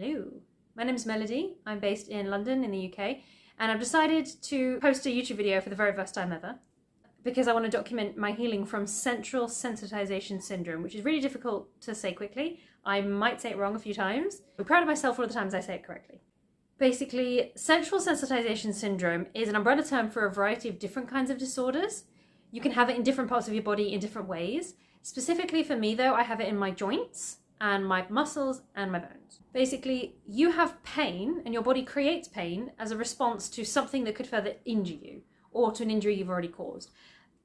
Hello, my name is Melody. I'm based in London in the UK, and I've decided to post a YouTube video for the very first time ever because I want to document my healing from Central Sensitization Syndrome, which is really difficult to say quickly. I might say it wrong a few times. I'm proud of myself all the times I say it correctly. Basically, Central Sensitization Syndrome is an umbrella term for a variety of different kinds of disorders. You can have it in different parts of your body in different ways. Specifically for me though, I have it in my joints and my muscles and my bones. Basically, you have pain and your body creates pain as a response to something that could further injure you or to an injury you've already caused.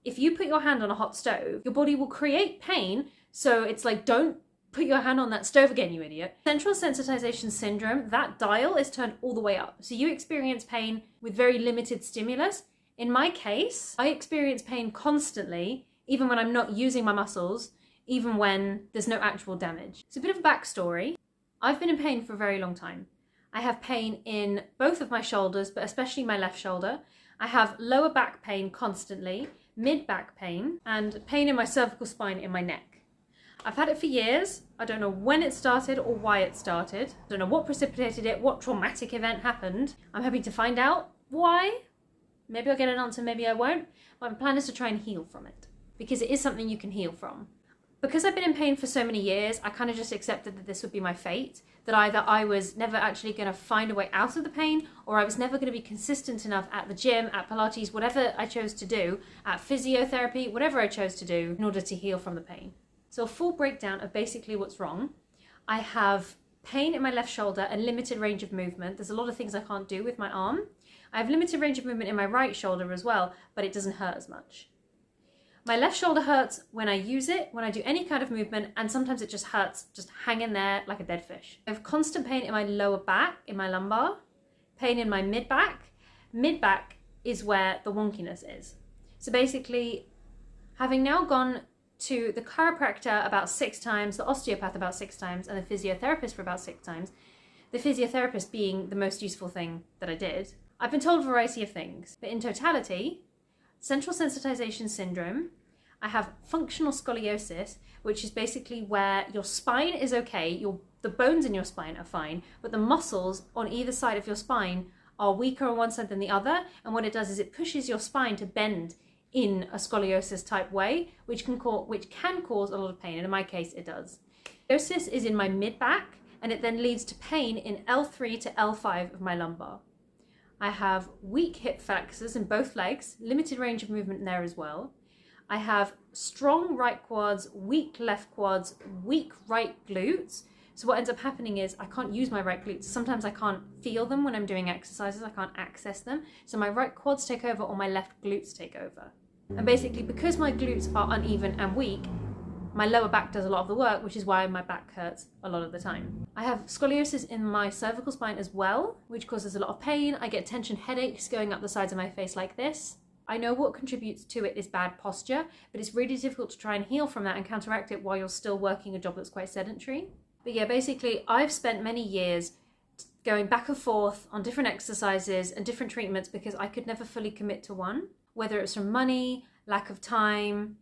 If you put your hand on a hot stove, your body will create pain, so it's like, don't put your hand on that stove again, you idiot. Central Sensitization Syndrome, that dial is turned all the way up. So you experience pain with very limited stimulus. In my case, I experience pain constantly, even when I'm not using my muscles, even when there's no actual damage. So a bit of a backstory. I've been in pain for a very long time. I have pain in both of my shoulders, but especially my left shoulder. I have lower back pain constantly, mid-back pain, and pain in my cervical spine in my neck. I've had it for years. I don't know when it started or why it started. I don't know what precipitated it, what traumatic event happened. I'm hoping to find out why. Maybe I'll get an answer, maybe I won't. But my plan is to try and heal from it, because it is something you can heal from. Because I've been in pain for so many years, I kind of just accepted that this would be my fate, that either I was never actually going to find a way out of the pain, or I was never going to be consistent enough at the gym, at Pilates, whatever I chose to do, at physiotherapy, whatever I chose to do in order to heal from the pain. So a full breakdown of basically what's wrong. I have pain in my left shoulder and limited range of movement. There's a lot of things I can't do with my arm. I have limited range of movement in my right shoulder as well, but it doesn't hurt as much. My left shoulder hurts when I use it, when I do any kind of movement, and sometimes it just hurts, just hanging there like a dead fish. I have constant pain in my lower back, in my lumbar, pain in my mid-back. Mid-back is where the wonkiness is. So basically, having now gone to the chiropractor about 6 times, the osteopath about 6 times, and the physiotherapist for about 6 times, the physiotherapist being the most useful thing that I did, I've been told a variety of things. But in totality, Central Sensitization Syndrome, I have functional scoliosis, which is basically where your spine is okay, the bones in your spine are fine, but the muscles on either side of your spine are weaker on one side than the other, and what it does is it pushes your spine to bend in a scoliosis type way, which can cause a lot of pain, and in my case it does. Scoliosis is in my mid-back, and it then leads to pain in L3 to L5 of my lumbar. I have weak hip flexors in both legs, limited range of movement there as well. I have strong right quads, weak left quads, weak right glutes. So what ends up happening is I can't use my right glutes. Sometimes I can't feel them when I'm doing exercises, I can't access them. So my right quads take over or my left glutes take over. And basically because my glutes are uneven and weak, my lower back does a lot of the work, which is why my back hurts a lot of the time. I have scoliosis in my cervical spine as well, which causes a lot of pain. I get tension headaches going up the sides of my face like this. I know what contributes to it is bad posture, but it's really difficult to try and heal from that and counteract it while you're still working a job that's quite sedentary. But yeah, basically I've spent many years going back and forth on different exercises and different treatments because I could never fully commit to one, whether it's from money, lack of time,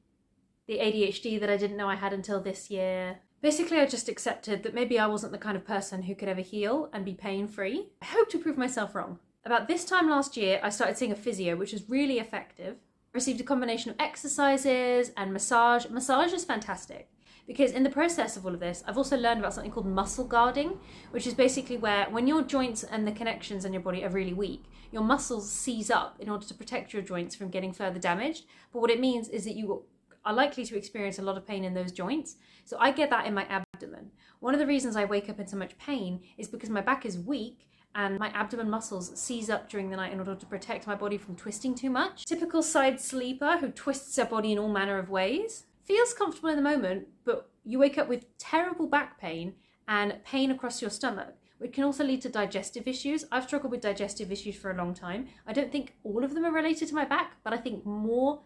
the ADHD that I didn't know I had until this year. Basically, I just accepted that maybe I wasn't the kind of person who could ever heal and be pain-free. I hope to prove myself wrong. About this time last year, I started seeing a physio, which was really effective. I received a combination of exercises and massage. Massage is fantastic because in the process of all of this, I've also learned about something called muscle guarding, which is basically where when your joints and the connections in your body are really weak, your muscles seize up in order to protect your joints from getting further damaged. But what it means is that you are likely to experience a lot of pain in those joints. So I get that in my abdomen. One of the reasons I wake up in so much pain is because my back is weak and my abdomen muscles seize up during the night in order to protect my body from twisting too much. Typical side sleeper who twists their body in all manner of ways. Feels comfortable in the moment, but you wake up with terrible back pain and pain across your stomach, which can also lead to digestive issues. I've struggled with digestive issues for a long time. I don't think all of them are related to my back, but I think more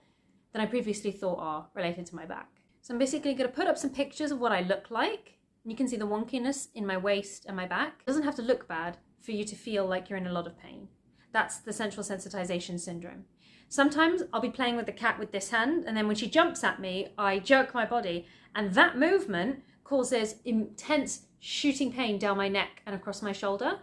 than I previously thought are related to my back. So I'm basically going to put up some pictures of what I look like. And you can see the wonkiness in my waist and my back. It doesn't have to look bad for you to feel like you're in a lot of pain. That's the Central Sensitization Syndrome. Sometimes I'll be playing with the cat with this hand, and then when she jumps at me, I jerk my body, and that movement causes intense shooting pain down my neck and across my shoulder.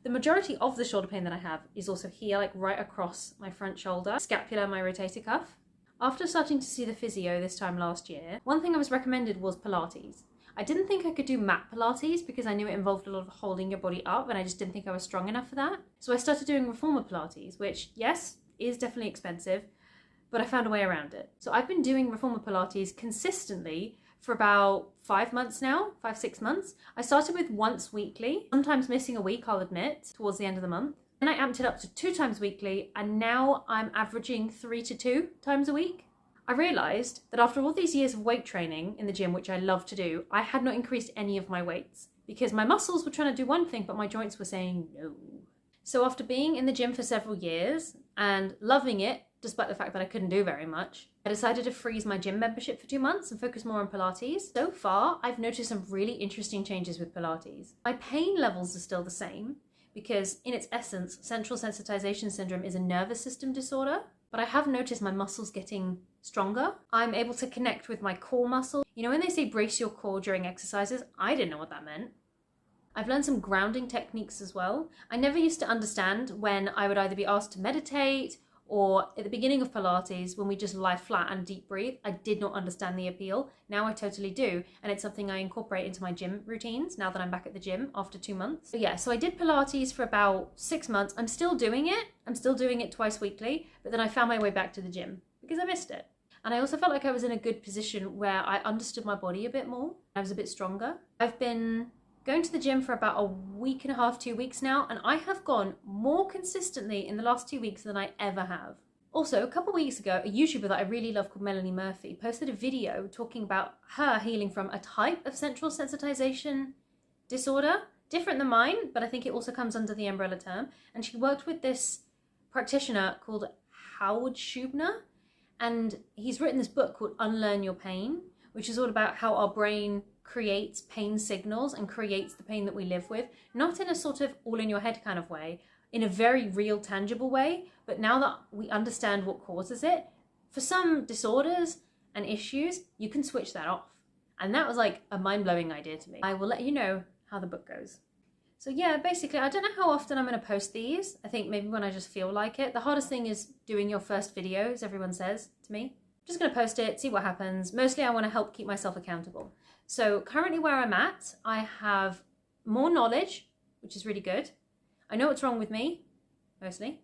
The majority of the shoulder pain that I have is also here, like right across my front shoulder, scapula, my rotator cuff. After starting to see the physio this time last year, one thing I was recommended was Pilates. I didn't think I could do mat Pilates because I knew it involved a lot of holding your body up, and I just didn't think I was strong enough for that. So I started doing reformer Pilates, which, yes, is definitely expensive, but I found a way around it. So I've been doing reformer Pilates consistently for about 5 months now, 5-6 months. I started with once weekly, sometimes missing a week, I'll admit, towards the end of the month. Then I amped it up to 2 times weekly, and now I'm averaging 3 to 2 times a week. I realised that after all these years of weight training in the gym, which I love to do, I had not increased any of my weights because my muscles were trying to do one thing, but my joints were saying no. So after being in the gym for several years and loving it, despite the fact that I couldn't do very much, I decided to freeze my gym membership for 2 months and focus more on Pilates. So far, I've noticed some really interesting changes with Pilates. My pain levels are still the same because in its essence, Central Sensitization Syndrome is a nervous system disorder, but I have noticed my muscles getting stronger. I'm able to connect with my core muscle. You know when they say brace your core during exercises? I didn't know what that meant. I've learned some grounding techniques as well. I never used to understand when I would either be asked to meditate or at the beginning of Pilates, when we just lie flat and deep breathe, I did not understand the appeal. Now I totally do. And it's something I incorporate into my gym routines now that I'm back at the gym after 2 months. So yeah, so I did Pilates for about 6 months. I'm still doing it. I'm still doing it twice weekly, but then I found my way back to the gym because I missed it. And I also felt like I was in a good position where I understood my body a bit more. I was a bit stronger. I've been going to the gym for about a week and a half, 2 weeks now, and I have gone more consistently in the last 2 weeks than I ever have. Also, a couple of weeks ago, a YouTuber that I really love called Melanie Murphy posted a video talking about her healing from a type of central sensitization disorder, different than mine, but I think it also comes under the umbrella term. And she worked with this practitioner called Howard Schubner, and he's written this book called Unlearn Your Pain, which is all about how our brain creates pain signals and creates the pain that we live with, not in a sort of all in your head kind of way, in a very real, tangible way. But now that we understand what causes it, for some disorders and issues, you can switch that off. And that was like a mind-blowing idea to me. I will let you know how the book goes. So yeah, basically, I don't know how often I'm going to post these. I think maybe when I just feel like it. The hardest thing is doing your first video, as everyone says to me. I'm just going to post it, see what happens. Mostly I want to help keep myself accountable. So currently where I'm at, I have more knowledge, which is really good. I know what's wrong with me, mostly.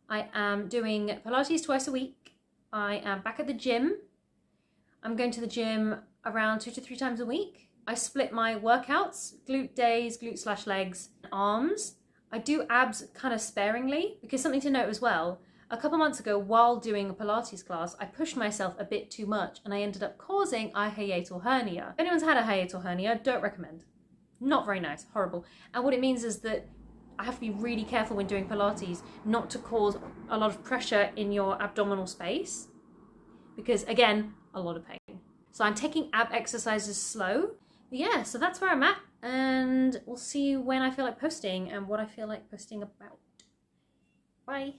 I am doing Pilates twice a week. I am back at the gym. I'm going to the gym around 2 to 3 times a week. I split my workouts, glute days, glute/legs, arms. I do abs kind of sparingly because something to note as well. A couple months ago, while doing a Pilates class, I pushed myself a bit too much and I ended up causing a hiatal hernia. If anyone's had a hiatal hernia, don't recommend. Not very nice, horrible. And what it means is that I have to be really careful when doing Pilates not to cause a lot of pressure in your abdominal space because, again, a lot of pain. So I'm taking ab exercises slow. But yeah, so that's where I'm at, and we'll see when I feel like posting and what I feel like posting about. Bye.